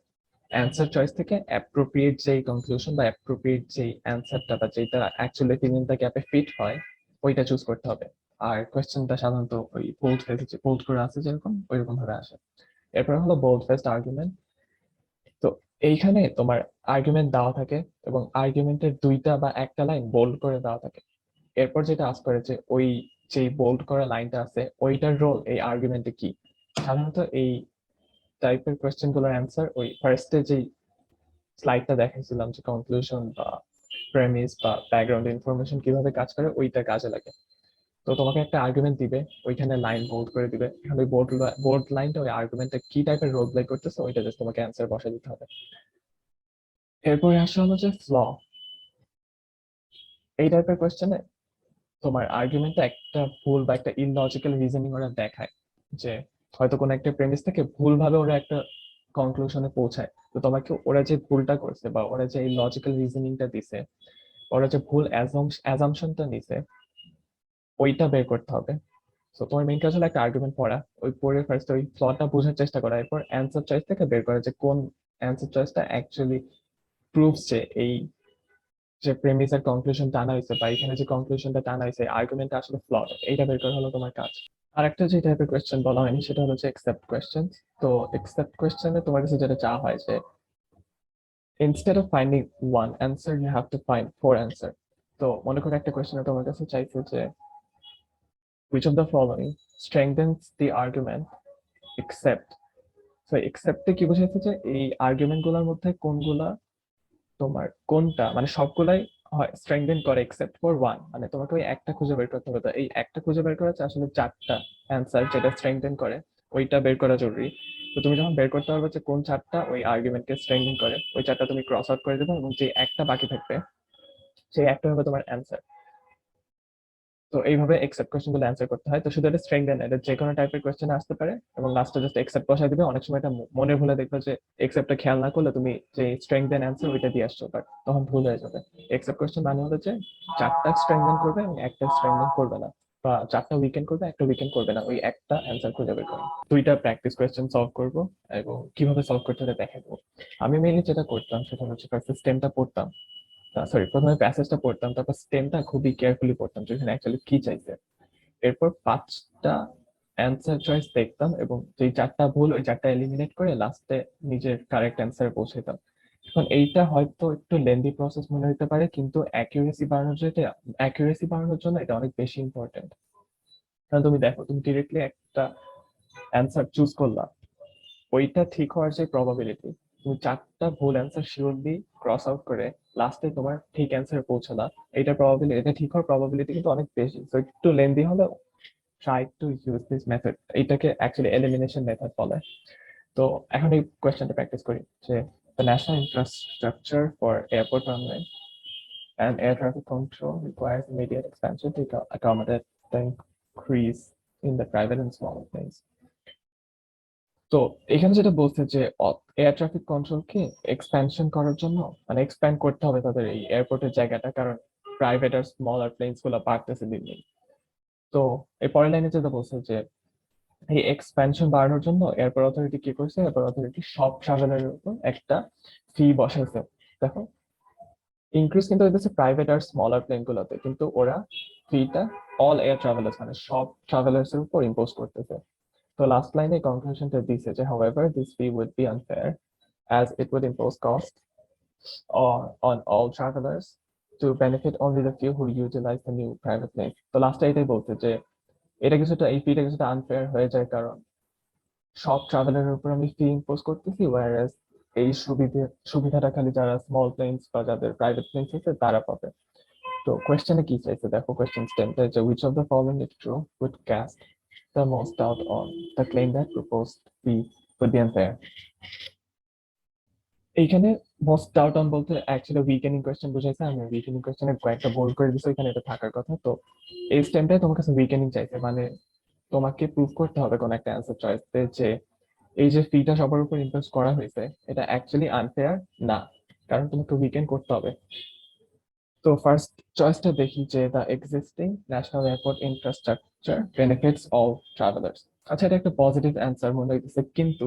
অ্যান্সার চয়েস থেকে অ্যাপ্রোপ্রিয়েট যেই কনক্লুশন বা অ্যাপ্রোপ্রিয়েট যেই অ্যান্সারটা বা যেটা অ্যাকচুয়ালি ফিলিংটা গ্যাপে ফিট হয় ওইটা চুজ করতে হবে। আর কোয়েশ্চেনটা সাধারণত ওই বোল্ড ফেসে বোল্ড করে আছে যেরকম ওইরকম ভাবে আসে। এরপর হলো বোল্ড ফেস্ট আর্গুমেন্ট। তো এইখানে তোমার আর্গুমেন্ট দেওয়া থাকে এবং আর্গুমেন্টের দুইটা বা একটা লাইন বোল্ড করে দেওয়া থাকে। এরপর যেটা আস করে যে ওই যে বোল্ড করা লাইনটা আছে ওইটার রোল এই আর্গুমেন্টে কি। সাধারণত এই টাইপের কোয়েশ্চেন গুলোর অ্যান্সার ওই ফার্স্টে যেই স্লাইডটা দেখাইছিলাম যে কনক্লুশন বা প্রেমিস বা ব্যাকগ্রাউন্ড ইনফরমেশন কিভাবে কাজ করে ওইটা কাজে লাগে। তো তোমাকে একটা আর্গুমেন্ট দিবে, ওইখানে লাইন বোল্ড করে দিবে, এখন ওই বোল্ড লাইনটা ওই আর্গুমেন্টটা কি টাইপের রোল প্লে করতেছে ওইটা জাস্ট তোমাকে অ্যান্সার বসে দিতে হবে। এরপরে আসা হলো যে ফ্ল। এই টাইপের কোয়েশ্চেনে তোমার আর্গুমেন্টটা একটা ভুল বা একটা ইললজিক্যাল রিজনিং ওরা দেখায়, যে হয়তো কোনো একটা প্রেমিস থেকে ভুলভাবে ওরা একটা কনক্লুশনে পৌঁছায়। তো তোমাকে ওরা যে ভুলটা করছে বা ওরা যে লজিক্যাল রিজনিংটা দিছে, ওরা যে ভুল অ্যাজাম্পশনটা নিছে ওইটা বের করতে হবে। তো তোমার মেইন কাজ হলো একটা আর্গুমেন্ট পড়া, ওই পড়ে ফার্স্ট ওই ফ্লটা বোঝার চেষ্টা করা, এরপর অ্যান্সার চয়েস থেকে বের করা যে কোন অ্যান্সার চয়েসটা অ্যাকচুয়ালি প্রুভস যে এই যে প্রেমিস আর কনক্লুশন টানা হয়েছে বা এখানে যে কনক্লুশনটা টানা হয়েছে আর্গুমেন্টটা আসলে ফ্লড, এইটা বের করা হলো তোমার কাজ। আর একটা যে টাইপের কোয়েশ্চেন বলা হয়নি সেটা হলো যে একসেপ্ট কোয়েশ্চেন। তো একসেপ্ট কোয়েশ্চেনে তোমার কাছে যেটা চাওয়া হয় যে instead of finding one answer you have to find four answer। তো মনে করো একটা কোয়েশ্চেনে তোমার কাছে চাইছে যে which of the following strengthens the argument except। তো এক্সেপ্টে কি বোঝাচ্ছে যে এই আর্গুমেন্ট গুলোর মধ্যে কোনগুলা তোমার কোনটা মানে সবগুলাই হয় স্ট্রেংথেন করে এক্সেপ্ট ফর ওয়ান, মানে তোমাকে ওই একটা খুঁজে বের করতে হবে। তো এই একটা খুঁজে বের করা হচ্ছে আসলে চারটা অ্যান্সার যেটা স্ট্রেংথেন করে ওইটা বের করা জরুরি। তো তুমি যখন বের করতে পারবে যে কোন চারটা ওই আর্গুমেন্টকে স্ট্রেংথেন করে ওই চারটা তুমি ক্রস আউট করে দেবে এবং যে একটা বাকি থাকবে সেই একটা হবে তোমার অ্যান্সার। তো এইভাবে এক্সেপ্ট কোশ্চেন গুলো অ্যান্সার করতে হয়। তো শুধু এটা স্ট্রেংথ দেন, এটা যে কোনো টাইপের কোশ্চেন আসতে পারে এবং লাস্টে জাস্ট এক্সেপ্ট বসাই দিবে। অনেক সময় এটা মনে ভুলে দেখবে যে এক্সেপ্টটা খেয়াল না করলে তুমি যে স্ট্রেংথ দেন অ্যান্সার ওইটা দিয়ে আসছো, বাট তখন ভুল হয়ে যাবে। এক্সেপ্ট কোশ্চেন মানে হলো যে 4টা স্ট্রেংথ দেন করবে এবং একটা স্ট্রেংথ দেন করবে না, বা 4টা উইকেন্ড করবে একটা উইকেন্ড করবে না, ওই একটা অ্যান্সার খুঁজে বের করো। 2টা প্র্যাকটিস কোশ্চেন সলভ করবো এবং কিভাবে সলভ করতে হবে দেখাবো। আমি মেইনলি যেটা করতাম সেটা হচ্ছে সিস্টেমটা পড়তাম, সরি প্রথমে প্যাসেজটা পড়তাম, তারপর স্টেমটা খুবই কেয়ারফুলি পড়তাম যেখানে অ্যাকচুয়ালি কি চাইছে। এরপর 5টা অ্যান্সার চয়েস দেখতাম এবং যেই 4টা ভুল ওই 4টা এলিমিনেট করে লাস্টে নিজের কারেক্ট অ্যান্সারে পৌঁছাতাম। এখন এইটা হয়তো একটু লেন্দি প্রসেস মনে হতে পারে, কিন্তু অ্যাকিউরেসি বাড়ানোর জন্য এটা অনেক বেশি ইম্পর্টেন্ট। কারণ তুমি দেখো, তুমি ডিরেক্টলি একটা অ্যান্সার চুজ করলা, ওইটা ঠিক হওয়ার যে প্রবাবিলিটি, তুমি 4টা ভুল অ্যান্সার শিওরলি ক্রস আউট করে লাস্টে তোমার ঠিক অ্যান্সারে পৌঁছালা, এটা প্রবাবিলিটি, এটা ঠিক হওয়ার প্রবাবিলিটি কিন্তু অনেক বেশি। তো একটু লেন্দি হলেও try to use this method, এটাকে অ্যাকচুয়ালি এলিমিনেশন মেথড বলে। তো এখন এই কোয়েশ্চেনটা প্র্যাকটিস করি যে the national infrastructure for airport runway and air traffic control requires immediate expansion to accommodate the increase in the private and small planes. তো এখানে যেটা বলছে যে এয়ার ট্রাফিক কন্ট্রোলকে এক্সপ্যানশন করার জন্য, মানে এক্সপ্যান্ড করতে হবে তাদের এই এয়ারপোর্টের জায়গাটা, কারণ প্রাইভেট আর স্মলার প্লেনস গুলো বাড়তেছে দিন দিন। তো এই পরের লাইনে যেটা বলছে যে এই এক্সপ্যানশন বাড়ানোর জন্য এয়ারপোর্ট অথরিটি কি করছে, এয়ারপোর্ট অথরিটি সব ট্রাভেলারের উপর একটা ফি বসাইছে। দেখো, ইনক্রিজ কিন্তু হইতেছে প্রাইভেট আর স্মলার প্লেন গুলোতে, কিন্তু ওরা ফিটা অল এয়ার ট্রাভেলার্স মানে সব ট্রাভেলার্স এর উপর ইম্পোজ করতেছে। তো লাস্ট লাইনে কনক্লুশনটা দিছে যে however this fee would be unfair as it would impose cost on all travelers to benefit only the few who utilize the new private plane. তো লাস্টে এটাই বলছে যে এটা কিছুটা, এই ফিটা কিছুটা আনফেয়ার হয়ে যায়, কারণ সব ট্রাভেলারের উপর আমি ফি ইম্পোজ করতেছি, ওয়ারাস এই সুবিধাটা খালি যারা স্মল প্লেনস বা যাদের প্রাইভেট প্লেনস আছে তারা পাবে। তো কোয়েশ্চেনে কি চাইছে দেখো, কোয়েশ্চেন স্টেমটা যে which of the following if true would cast the most doubt on the claim that proposed fee would be unfair. এইখানে মোস্ট ডাউট অন বলতে অ্যাকচুয়ালি উইকেনিং কোয়েশ্চেন বুঝাইছে। আমি উইকেনিং কোয়েশ্চেনে কয়েকটা বোল্ড করে দিচ্ছি, এখানে এটা থাকার কথা। তো এই স্টেমটাই তোমার কাছে উইকেনিং চাইছে, মানে তোমাকে প্রুভ করতে হবে কোন একটা অ্যান্সার চয়েসে যে এই যে ফিটা সবার উপর ইম্পোজ করা হয়েছে এটা অ্যাকচুয়ালি আনফেয়ার না, কারণ তোমাকে উইকেন্ড করতে হবে। তো ফার্স্ট চয়েসটা দেখি যে the existing national airport infrastructure benefits all travellers. আচ্ছা, এটা একটা পজিটিভ অ্যান্সার মনে হইতেছে, কিন্তু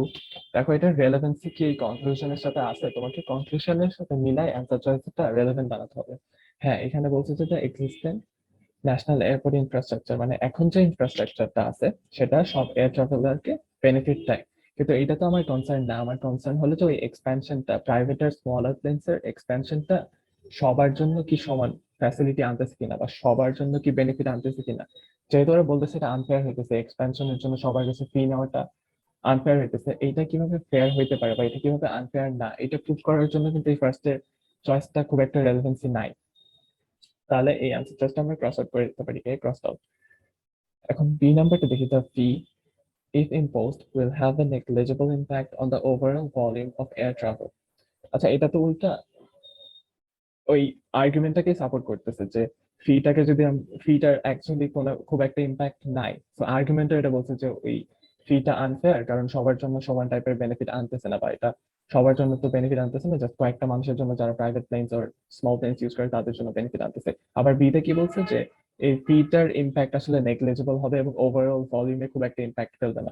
দেখো এটার রেলেভেন্সি কি এই কনক্লুশনের সাথে আছে? তোমাকে কনক্লুশনের সাথে মিলাই অ্যান্সার চয়েসটা রেলেভেন্ট বানাতে হবে। হ্যাঁ, এখানে বলছে যে the existing national airport infrastructure মানে এখন যে ইনফ্রাস্ট্রাকচারটা আছে সেটা সব এয়ার ট্রাভেলারকে বেনিফিট দেয়, কিন্তু এটা তো আমার কনসার্ন না। আমার কনসার্ন হলো যে ওই এক্সপ্যানশনটা, প্রাইভেট আর স্মলার প্লেনস এর এক্সপ্যানশনটা সবার জন্য কি সমান ফ্যাসিলিটি আনতেছে কিনা বা সবার জন্য কি বেনিফিট আনতেছে কিনা। যেহেতু ওরা বলতেছে এটা আনফেয়ার হইতেছে, এক্সপ্যানশনের জন্য সবার কাছে ফি নেওয়াটা আনফেয়ার হইতেছে, এইটা কিভাবে ফেয়ার হইতে পারে বা এটা কিভাবে আনফেয়ার না, এটা প্রুভ করার জন্য কিন্তু এই ফার্স্টে চয়েসটা খুব একটা রেলেভেন্সি নাই। তাহলে এই আনসার চয়েসটা আমরা ক্রস আউট করে দিতে পারি, এ ক্রস আউট। এখন বি নাম্বারটা দেখি, the fee if imposed will have a negligible impact on the overall volume of air travel. আচ্ছা, এটা তো উল্টা ওই আর্গুমেন্টটাকে সাপোর্ট করতেছে যে ফিটাকে যদি ফিটার অ্যাকচুয়ালি কোনো খুব একটা ইম্প্যাক্ট নাই। তো আর্গুমেন্টটা এটা বলছে যে ওই ফিটা আনফেয়ার কারণ সবার জন্য সমান টাইপের বেনিফিট আনতেছে না, বা এটা সবার জন্য তো বেনিফিট আনতেছে না, জাস্ট কয়েকটা মানুষের জন্য যারা প্রাইভেট প্লেনস আর স্মল প্লেনস ইউজ করে তাদের জন্য বেনিফিট আনতেছে। আবার বিতে কি বলছে যে এই ফিটার ইম্প্যাক্ট আসলে নেগলিজিবল হবে এবং ওভারঅল ভলিউমে খুব একটা ইম্প্যাক্ট ফেলবে না।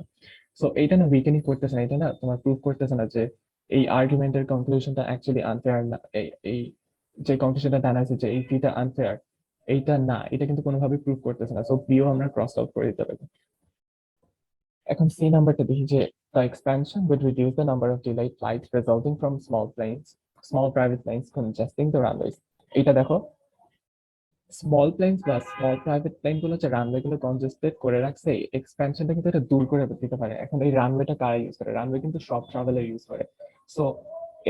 সো এইটা না উইকেনিং করতেছে না, এটা না তোমার প্রুভ করতেছে না যে এই আর্গুমেন্টের কনক্লুশনটা অ্যাকচুয়ালি আনফেয়ার না। এই যে কনক্লুশনটা জানাইছে যে এই ফিটা আনফেয়ার, এইটা না, এটা কিন্তু কোনোভাবে প্রুভ করতেছে না। সো বিও আমরা ক্রস আউট করে দিতে পারি। এখন সি নাম্বারটা দেখি যে the expansion would reduce the number of delayed flights resulting from small private planes congesting the runways. এটা দেখো, স্মল প্লেনস বা স্মল প্রাইভেট প্লেন গুলো যে রানওয়ে গুলো কনজেস্টেড করে রাখছে, এক্সপ্যানশনটা কিন্তু এটা দূর করে দিতে পারে। এখন এই রানওয়েটা কারা ইউজ করে? রানওয়ে কিন্তু সব ট্রাভেলার ইউজ করে। সো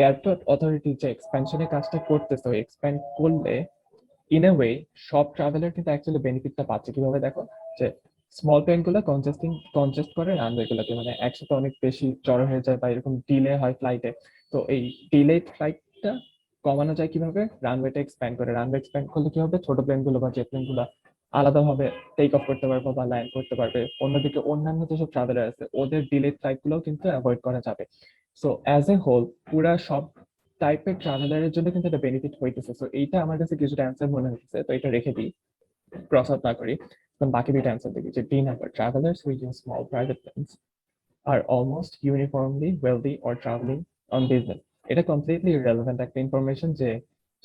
এয়ারপোর্ট অথরিটি যে এক্সপ্যানশনের কাজটা করতেছে, ওই এক্সপ্যান্ড করলে ইন এ ওয়ে সব ট্রাভেলার কিন্তু অ্যাকচুয়ালি বেনিফিটটা পাচ্ছে। কিভাবে দেখো, যে স্মল প্লেন গুলো কনজেস্ট করে রানওয়ে গুলোকে, মানে একসাথে অনেক বেশি জড়ো হয়ে যায় বা এরকম ডিলে হয় ফ্লাইটে। তো এই ডিলে ফ্লাইটটা কমানো যায় কিভাবে? রানওয়েটা এক্সপ্যান্ড করে। রানওয়ে এক্সপ্যান্ড করলে কি হবে, ছোট প্লেন গুলো বা জেট প্লেন গুলো আলাদাভাবে টেক অফ করতে পারবো বা ল্যান্ড করতে পারবে। অন্যদিকে অন্যান্য যেসব ট্রাভেলার আছে ওদের ডিলেড ফ্লাইট গুলোও কিন্তু অ্যাভয়েড করা যাবে। সো অ্যাজ এ হোল পুরা সব টাইপের ট্রাভেলারের জন্য কিন্তু এটা বেনিফিট হইতেছে। সো এইটা আমার কাছে কিছুটা অ্যান্সার মনে হচ্ছে, তো এটা রেখে দিই, ক্রস আউট না করি। এখন বাকি দুইটা অ্যান্সার দেখি, যে D number, travellers who use small private planes are almost uniformly wealthy or travelling on business. এটা কমপ্লিটলি রেলেভেন্ট একটা ইনফরমেশন যে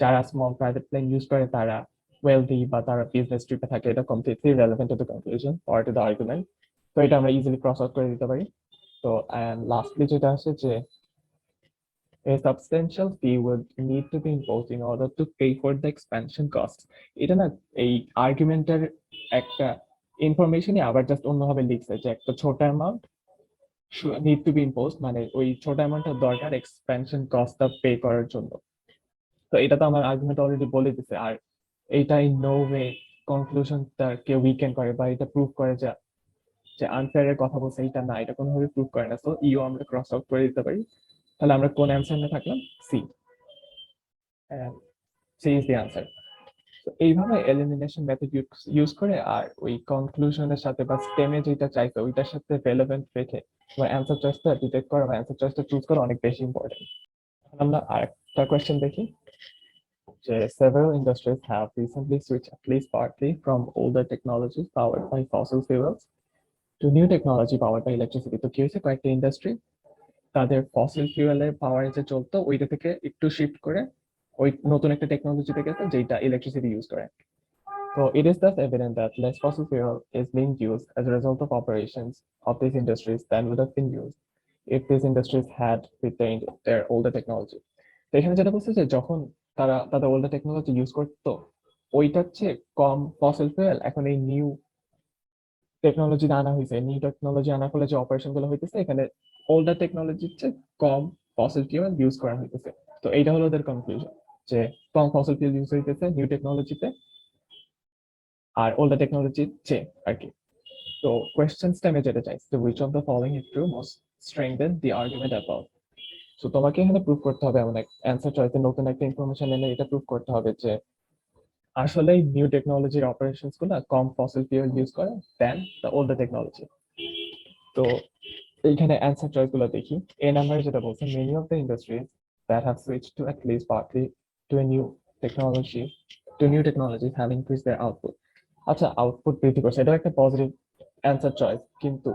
যারা স্মল প্রাইভেট প্লেন ইউজ করে তারা ওয়েলদি বা তারা বিজনেস ট্রিপে থাকে। এটা completely relevant to the conclusion or to the argument. তো এটা আমরা ইজিলি ক্রস আউট করে দিতে পারি। তো অ্যান্ড লাস্টলি যেটা আছে যে a substantial fee would need to be imposed in order to pay for the expansion costs. এটা না এই আর্গুমেন্টের একটা ইনফরমেশনই আবার জাস্ট অন্যভাবে লিখছে যে একটা ছোট amount need to be impose, মানে ওই ছোট অ্যামাউন্টটা দরকার এক্সপেনশন কস্টটা পে করার জন্য। তো এটা তো আমার আর্গুমেন্ট অলরেডি বলে দিছে। আর এইটা ইন নো ওয়ে কনক্লুশনটাকে উইকেন্ড করে বা এটা প্রুভ করে যে যে আনফেয়ার এর কথা বলছে, এটা না, এটা কোনোভাবে প্রুভ করে না। সো ইও আমরা ক্রস আউট করে দিতে পারি। তাহলে আমরা কোন অ্যান্সার নিয়ে থাকলাম? C. C is the answer. তো এইভাবে এলিমিনেশন মেথড ইউজ করে আর ওই কনক্লুশনের সাথে বা স্টেমে যেটা চাইছে ওইটার সাথে রেলেভেন্ট রেখে তোমার অ্যান্সার চয়েসটা ডিটেক্ট করা বা অ্যান্সার চয়েসটা চুজ করা অনেক বেশি ইম্পর্টেন্ট। এখন আমরা আরেকটা কোয়েশ্চেন দেখি, যে several industries have recently switched at least partly from older technologies powered by fossil fuels to new technology powered by electricity. তো কি হয়েছে, কয়েকটা ইন্ডাস্ট্রি তাদের ফসিল ফিউয়েলের পাওয়ারে যে চলতো ওইটা থেকে একটু শিফট করে ওই নতুন একটা টেকনোলজিতে গেছে যেটা ইলেকট্রিসিটি ইউজ করে। So it is thus evident that less fossil fuel is being used as a result of operations of these industries than would have been used if these industries had retained their older technology. তো এখানে যেটা বলছে যে যখন তারা তাদের older technology use করতো ওইটার চেয়ে কম ফসিল ফুয়েল এখন এই নিউ টেকনোলজি আনা হয়েছে, নিউ টেকনোলজি আনার ফলে যে অপারেশন গুলো হইতেছে এখানে ওল্ডার টেকনোলজির চেয়ে কম ফসিল ফুয়েল ইউজ করা হইতেছে। তো এইটা হলো ওদের কনক্লুশন, যে কম ফসিল ফুয়েল ইউজ হইতেছে নিউ টেকনোলজিতে আর ওল্ডার টেকনোলজির চেয়ে আর কি। তো কোয়েশ্চেন স্টেমে যেতে চাইছে which of the following is true most strengthen the argument above. So তোমাকে এখানে প্রুভ করতে হবে, এমন এক অ্যান্সার চয়েসে নতুন একটা ইনফরমেশন এনে এটা প্রুভ করতে হবে যে আসলে নিউ টেকনোলজির অপারেশনস গুলো কম ফসিল ফিউল ইউজ করে দেন দ্য ওল্ডার টেকনোলজি। তো এইখানে অ্যান্সার চয়েস গুলো দেখি। এ নাম্বারে যেটা বলছে many of the industries that have switched to at least partly to a new technology to new technologies have increase their output. আচ্ছা, আউটপুট বৃদ্ধি করছে, এটা একটা পজিটিভ অ্যান্সার চয়েস, কিন্তু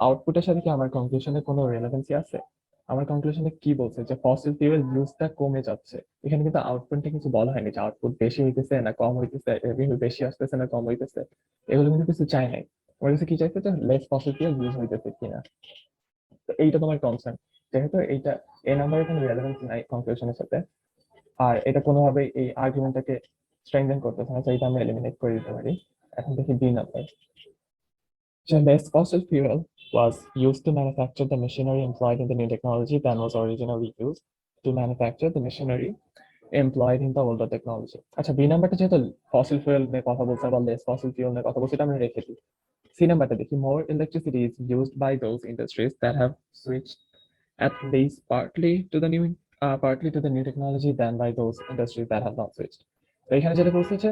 আউটপুটের সাথে কি আমার কনক্লুশনে কোনো রেলেভেন্সি আছে? আমার কনক্লুশনে কি বলছে যে ফসিল ফিউল ইউজটা কমে যাচ্ছে। এখানে কিন্তু আউটপুটটা কিছু বলা হয়নি যে আউটপুট বেশি হইতেছে না কম হইতেছে, রেভিনিউ বেশি আসতেছে না কম হইতেছে, এগুলো কিন্তু কিছু চাই নাই। ওর কাছে কি চাইছে যে লেস ফসিল ফিউল ইউজ হইতেছে কিনা। তো এইটা তোমার কনসার্ন, যেহেতু এইটা এ নাম্বারে কোনো রেলেভেন্সি নাই কনক্লুশনের সাথে আর এটা কোনোভাবে এই আর্গুমেন্টটাকে স্ট্রেংথেন করতেছে না, তো এটা আমরা এলিমিনেট করে দিতে পারি। এখন দেখি B number, so less fossil fuel was used to manufacture the machinery employed in the new technology than was originally used to manufacture the machinery employed in the older technology. আচ্ছা, B নাম্বারটা যেহেতু fossil fuel নিয়ে কথা বলছে বা less fossil fuel নিয়ে কথা বলছে, এটা আমরা রেখে দিই। সি নাম্বারটা দেখি, more electricity is used by those industries that have switched at least partly to the new technology than by those industries that have not switched. তো এখানে যেটা বলছে যে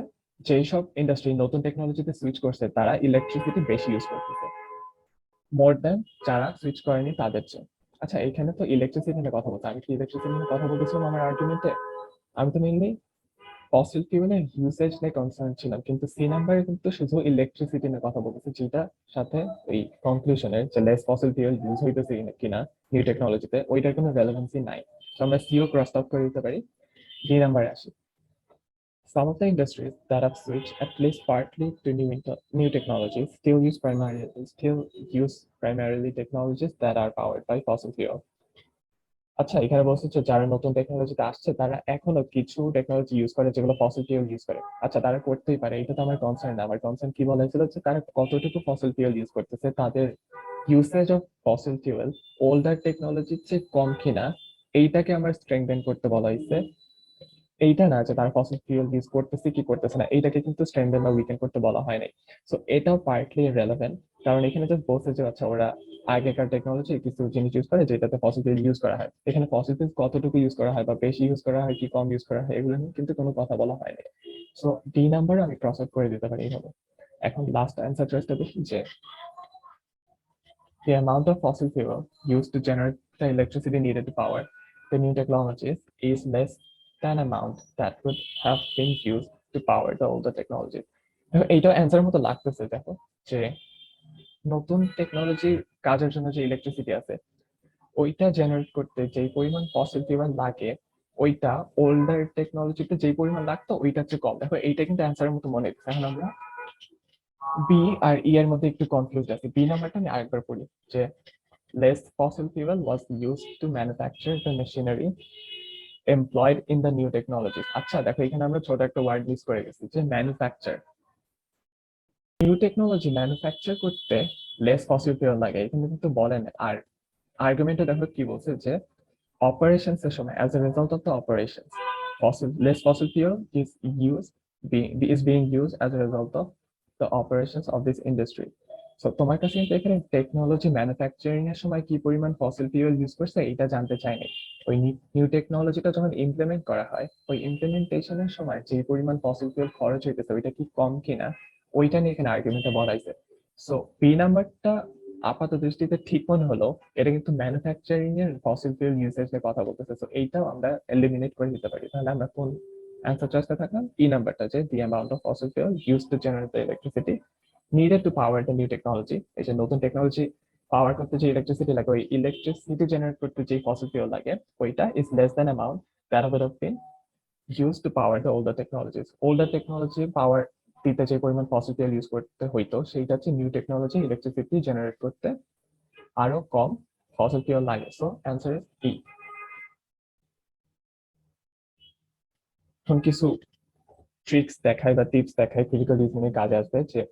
যেই সব ইন্ডাস্ট্রি নতুন টেকনোলজিতে সুইচ করছে তারা ইলেকট্রিসিটি বেশি ইউজ করতেছে মোর দেন যারা সুইচ করেনি তাদের চেয়ে। আচ্ছা, এখানে তো ইলেকট্রিসিটি নিয়ে কথা বলছে, আমি কি ইলেকট্রিসিটি নিয়ে কথা বলতেছিলাম আমার আর্গুমেন্টে? আমি তো মেইনলি ফসিল ফুয়েলের ইউসেজ নিয়ে কনসার্ন ছিলাম, কিন্তু সি নাম্বারে কিন্তু শুধু ইলেকট্রিসিটি নিয়ে কথা বলতেছে, যেটা সাথে ওই কনক্লুশনের যে লেস ফসিল ফুয়েল ইউজ হইতেছে কিনা নিউ টেকনোলজিতে ওইটার কোনো রেলেভেন্সি নাই। তো আমরা সিও ক্রস আউট করে দিতে পারি। ডি নাম্বারে আসি, some of the industries that have switched at least partly to new technologies still use primarily technologies that are powered by fossil fuel. আচ্ছা, এখানে বলছে যে যারা নতুন টেকনোলজিতে আসছে তারা এখনো কিছু টেকনোলজি ইউজ করে যেগুলো ফসিল ফিউল ইউজ করে। আচ্ছা, তারা করতেই পারে, এটা তো আমার কনসার্ন না। আমার কনসার্ন কি বলা হয়েছিল যে তারা কতটুকু ফসিল ফিউল ইউজ করতেছে, তাদের usage of fossil fuel older টেকনোলজির চেয়ে কম কিনা এইটাকে আমার স্ট্রেংথেন করতে বলা হয়েছে। এইটা না যে তারা ফসিল ফিউল ইউজ করতেছে কি করতেছে না, এইটাকে কিন্তু স্ট্রেংথেন বা উইকেন করতে বলা হয় নাই। সো এটাও পার্টলি রেলেভেন্ট, কারণ এখানে জাস্ট বলছে যে আচ্ছা ওরা আগেকার টেকনোলজি কিছু জিনিস ইউজ করে যেটাতে ফসিল ফিউল ইউজ করা হয়। এখানে ফসিল ফিউল কতটুকু ইউজ করা হয় বা বেশি ইউজ করা হয় কি কম ইউজ করা হয় এগুলো নিয়ে কিন্তু কোনো কথা বলা হয়নি। সো ডি নাম্বার আমি ক্রস আউট করে দিতে পারি এইভাবে। এখন লাস্ট অ্যান্সার চয়েসটা দেখি যে the amount of fossil fuel used to generate the electricity needed to power the new technologies is less than amount that would have been used to power the older technologies. এইটা অ্যান্সারের মতো লাগতেছে, দেখো যে নতুন টেকনোলজির কাজের জন্য যে ইলেকট্রিসিটি আছে ওইটা জেনারেট করতে যেই পরিমাণ ফসিল ফিউয়েল লাগে ওইটা ওল্ডার টেকনোলজিতে যেই পরিমাণ লাগতো ওইটা হচ্ছে কম। দেখো এইটা কিন্তু অ্যান্সারের মতো মনে হচ্ছে। এখন আমরা বি আর ই এর মধ্যে একটু কনফিউজ আছি। বি নাম্বারটা আমি আরেকবার পড়ি যে less fossil fuel was used to manufacture the machinery employed in the new technologies. আচ্ছা দেখো এখানে আমরা ছোট একটা ওয়ার্ড মিস করে গেছি যে ম্যানুফ্যাকচার। নিউ টেকনোলজি ম্যানুফ্যাকচার করতে লেস ফসিল ফিউল লাগে, এখানে কিন্তু বলেন। আর আর্গুমেন্টে দেখো কি বলছে যে operations এর সময় as a result of the operations less fossil fuel is being used as a result of the operations of this industry. So তোমার কাছে কিন্তু এখানে টেকনোলজি ম্যানুফ্যাকচারিং এর সময় কি পরিমাণ ফসিল ফিউল ইউজ করছে এটা জানতে চাইনি। ওই নিউ টেকনোলজিটা যখন ইমপ্লিমেন্ট করা হয় ওই ইমপ্লিমেন্টেশনের সময় যে পরিমাণ ফসিল ফিউল খরচ হইতেছে ওইটা কি কম কিনা ওইটা নিয়ে এখানে আর্গুমেন্টটা বলাইছে। সো বি নাম্বারটা আপাত দৃষ্টিতে ঠিক মনে হলো, এটা কিন্তু ম্যানুফ্যাকচারিং এর ফসিল ফিউল ইউসেজ নিয়ে কথা বলতেছে। সো এইটাও আমরা এলিমিনেট করে দিতে পারি। তাহলে আমরা কোন অ্যান্সার চয়েসটা থাকলাম? ই নাম্বারটা, যে দি amount of fossil fuel used to generate the electricity needed to power the new technology. এই যে নতুন টেকনোলজি পাওয়ার করতে যে ইলেকট্রিসিটি লাগে ওই ইলেকট্রিসিটি জেনারেট করতে যে ফসিল ফিউল লাগে ওইটা is less than amount that would have been used to power the older technologies. Older technology পাওয়ার দিতে যে পরিমাণ ফসিল ফিউল ইউজ করতে হইতো সেইটা হচ্ছে নিউ টেকনোলজি ইলেকট্রিসিটি জেনারেট করতে আরো কম ফসিল ফিউল লাগে। So answer is B. এখন কিছু ট্রিক্স দেখায় বা টিপস দেখায় ক্রিটিক্যাল রিজনিং এর কাজে আসবে যে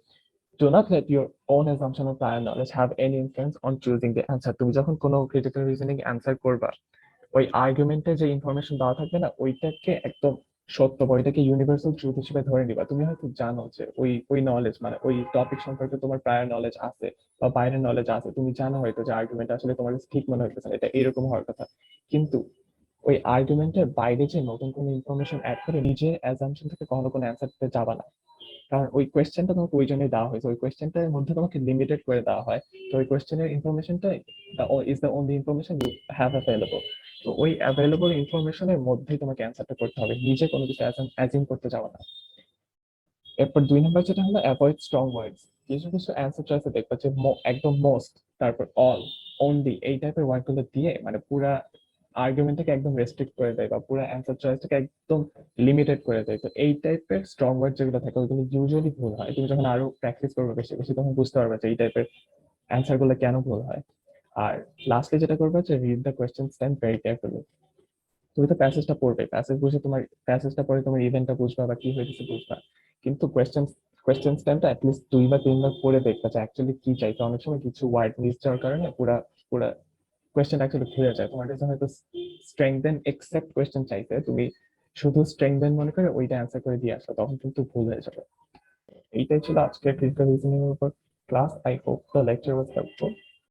do not let your own assumption or prior knowledge have any influence on choosing the answer. তুমি যখন কোনো ক্রিটিক্যাল রিজনিং অ্যান্সার করবা ওই আর্গুমেন্টে যে ইনফরমেশন দেওয়া থাকবে না ওইটাকে একদম সত্য বা ওইটাকে ইউনিভার্সাল ট্রুথ হিসেবে ধরে নিবা। তুমি হয়তো জানো যে ওই ওই নলেজ মানে ওই টপিক সম্পর্কে তোমার প্রায়র নলেজ আছে বা বাইরের নলেজ আছে, তুমি জানো হয়তো যে আর্গুমেন্ট আসলে তোমার কাছে ঠিক মনে হইতেছে না, এটা এরকম হওয়ার কথা। কিন্তু ওই আর্গুমেন্টের বাইরে যে নতুন কোনো ইনফরমেশন অ্যাড করে নিজের অ্যাজাম্পশন থেকে কখনো কোনো অ্যান্সার দিতে যাবা না। কারণ ওই কোয়েশ্চেনটা তোমাকে ওই জন্যই দেওয়া হয়েছে, ওই কোয়েশ্চেনটার মধ্যে তোমাকে লিমিটেড করে দেওয়া হয়। তো ওই কোয়েশ্চেনের ইনফরমেশনটা is the only information you have available. তো ওই অ্যাভেলেবল ইনফরমেশনের মধ্যেই তোমাকে অ্যান্সারটা করতে হবে, নিজে কোনো কিছু অ্যাজিউম করতে যাওয়া না। এরপর 2 নাম্বার যেটা হলো অ্যাভয়েড স্ট্রং ওয়ার্ডস। কিছু কিছু অ্যান্সার চয়েসে দেখবা যে একদম মোস্ট, তারপর অল, অনলি এই টাইপের ওয়ার্ডগুলো দিয়ে মানে পুরা আর্গুমেন্টটাকে একদম রেস্ট্রিক্ট করে দেয় বা পুরো অ্যান্সার চয়েসটাকে একদম লিমিটেড করে দেয়। তো এই টাইপের স্ট্রং ওয়ার্ড যেগুলো থাকে ওইগুলো ইউজুয়ালি ভুল হয়। তুমি যখন আরো প্র্যাকটিস করবে বেশি বেশি তখন বুঝতে পারবে যে এই টাইপের অ্যান্সার গুলো কেন ভুল হয়। আর লাস্টে যেটা করবে যে read the question stand very carefully. তুমি তো প্যাসেজটা পড়বে, প্যাসেজ বুঝে তোমার প্যাসেজটা পড়ে তোমার ইভেন্টটা বুঝবা বা কি হয়েছে বুঝবা, কিন্তু কোয়েশ্চেন স্ট্যান্ডটা অ্যাটলিস্ট 2 বা 3 বার পড়ে দেখবা যে অ্যাকচুয়ালি কি চাইছে। অনেক সময় কিছু ওয়ার্ড মিস যাওয়ার কারণে পুরা পুরা কোয়েশ্চেন অ্যাকচুয়ালি ঘুরে যায়। তোমার কাছে হয়তো স্ট্রেংথেন এক্সেপ্ট কোয়েশ্চেন চাইছে, তুমি শুধু স্ট্রেংথেন মনে করে ওইটা অ্যান্সার করে দিয়ে আসো, তখন কিন্তু ভুল হয়ে যাবে। এইটাই ছিল আজকের ক্রিটিক্যাল রিজনিং এর উপর class. I hope the lecture was helpful.